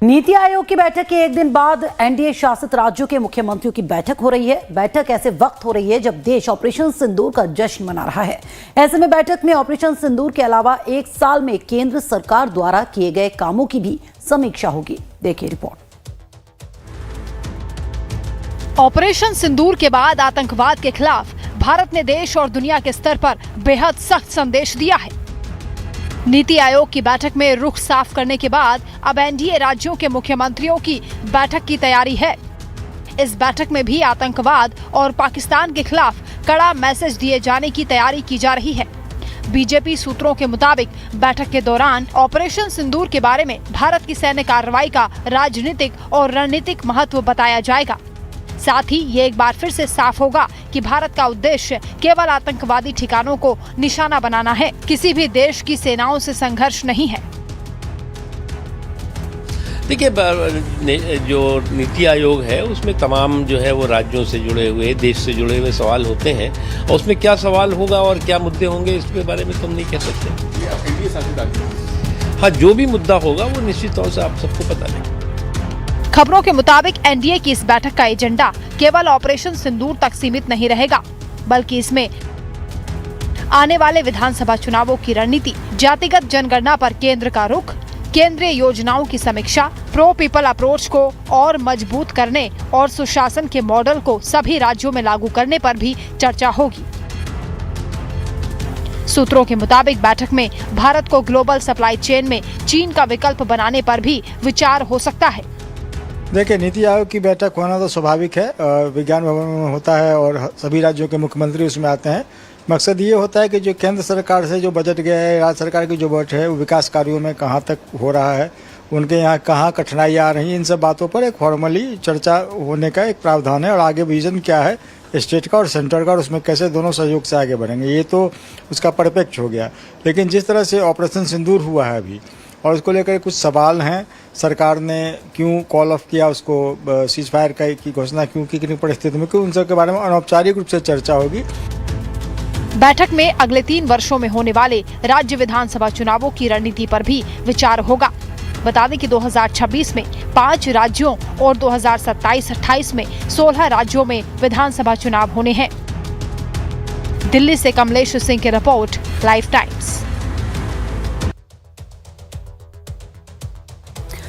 नीति आयोग की बैठक के एक दिन बाद एनडीए शासित राज्यों के मुख्यमंत्रियों की बैठक हो रही है। बैठक ऐसे वक्त हो रही है जब देश ऑपरेशन सिंदूर का जश्न मना रहा है। ऐसे में बैठक में ऑपरेशन सिंदूर के अलावा एक साल में केंद्र सरकार द्वारा किए गए कामों की भी समीक्षा होगी। देखिए रिपोर्ट। ऑपरेशन सिंदूर के बाद आतंकवाद के खिलाफ भारत ने देश और दुनिया के स्तर पर बेहद सख्त संदेश दिया है। नीति आयोग की बैठक में रुख साफ करने के बाद अब एनडीए राज्यों के मुख्यमंत्रियों की बैठक की तैयारी है। इस बैठक में भी आतंकवाद और पाकिस्तान के खिलाफ कड़ा मैसेज दिए जाने की तैयारी की जा रही है। बीजेपी सूत्रों के मुताबिक बैठक के दौरान ऑपरेशन सिंदूर के बारे में भारत की सैन्य कार्रवाई का राजनीतिक और रणनीतिक महत्व बताया जाएगा। साथ ही ये एक बार फिर से साफ होगा कि भारत का उद्देश्य केवल आतंकवादी ठिकानों को निशाना बनाना है, किसी भी देश की सेनाओं से संघर्ष नहीं है। देखिए, जो नीति आयोग है उसमें तमाम जो है वो राज्यों से जुड़े हुए, देश से जुड़े हुए सवाल होते हैं और उसमें क्या सवाल होगा और क्या मुद्दे होंगे इसके बारे में तो हम नहीं कह सकते। हाँ, जो भी मुद्दा होगा वो निश्चित तौर से आप सबको पता नहीं। खबरों के मुताबिक एनडीए की इस बैठक का एजेंडा केवल ऑपरेशन सिंदूर तक सीमित नहीं रहेगा, बल्कि इसमें आने वाले विधानसभा चुनावों की रणनीति, जातिगत जनगणना पर केंद्र का रुख, केंद्रीय योजनाओं की समीक्षा, प्रो पीपल अप्रोच को और मजबूत करने और सुशासन के मॉडल को सभी राज्यों में लागू करने पर भी चर्चा होगी। सूत्रों के मुताबिक बैठक में भारत को ग्लोबल सप्लाई चेन में चीन का विकल्प बनाने पर भी विचार हो सकता है। देखिए, नीति आयोग की बैठक होना तो स्वाभाविक है, विज्ञान भवन में होता है और सभी राज्यों के मुख्यमंत्री उसमें आते हैं। मकसद ये होता है कि जो केंद्र सरकार से जो बजट गया है, राज्य सरकार की जो बजट है, वो विकास कार्यों में कहाँ तक हो रहा है, उनके यहाँ कहाँ कठिनाइयाँ आ रही हैं, इन सब बातों पर एक फॉर्मली चर्चा होने का एक प्रावधान है। और आगे विजन क्या है स्टेट का और सेंटर का और उसमें कैसे दोनों सहयोग से आगे बढ़ेंगे, ये तो उसका परिप्रेक्ष्य हो गया। लेकिन जिस तरह से ऑपरेशन सिंदूर हुआ है अभी और उसको लेकर कुछ सवाल हैं, सरकार ने क्यों कॉल ऑफ किया, उसको सीज फायर की घोषणा क्यों की, कितनी परिस्थिति में क्यों, उन सब के बारे में अनौपचारिक रूप से चर्चा होगी। बैठक में अगले 3 वर्षों में होने वाले राज्य विधानसभा चुनावों की रणनीति पर भी विचार होगा। बता दें कि 2026 में 5 राज्यों और 2027-28 में 16 राज्यों में विधानसभा चुनाव होने हैं। दिल्ली से कमलेश सिंह की रिपोर्ट, लाइफ टाइम्स।